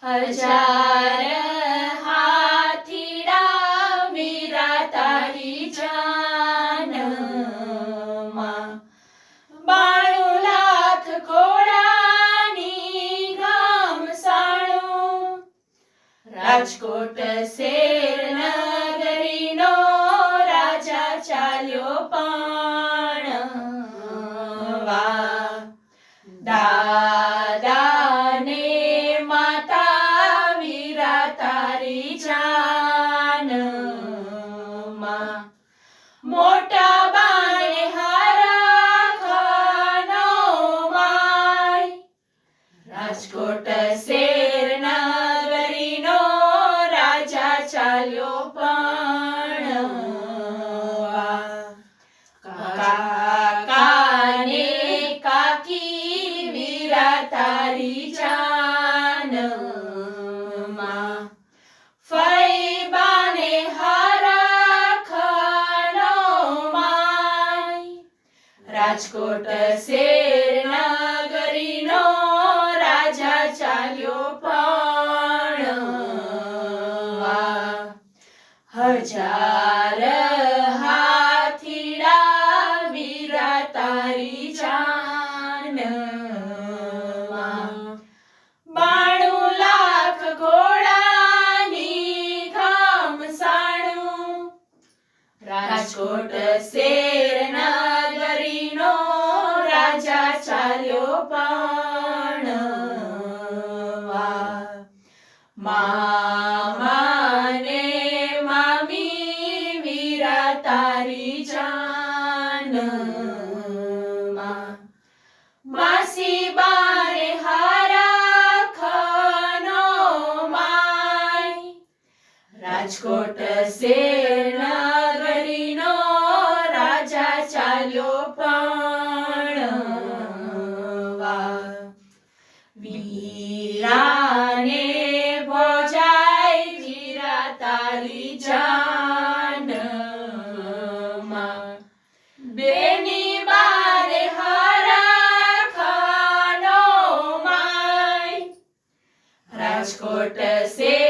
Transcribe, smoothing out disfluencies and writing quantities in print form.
હજાર હાથીડા વીરા તારી જાનમાં, 92 લાખ ઘોડાની ઘમસાણું, રાજકોટ શેર નગરીનો રાજા ચાલ્યો પણવા, દાદા ને માતા વીરા તારી જાનમાં, મોટા બાને હારા ખાનો માય, રાજકોટ શેર નગરીનો રાજા ચાલ્યો પણવા, કાકાને કાકી વીરા તારી જાનમાં, ફઈબાને હારા ખાનો માય, રાજકોટ શેર નગરીનો રાજા ચાલ્યો પણવા, હજાર હાથીડા વીરા તારી જાનમાં, 92 લાખ ઘોડાની ઘમસાણું, રાજકોટ શેર નગરીનો રાજા ચાલ્યો પણવા, મામાને મામી વીરા તારી જાનમાં, માસી બાને હારા ખાનો માય, રાજકોટ શેર નગરીનો રાજા ચાલ્યો પણવા, વીરાને ભોજાય વીરા તારી જાનમાં, બેની બાને હારા ખાનો માય, રાજકોટ શેર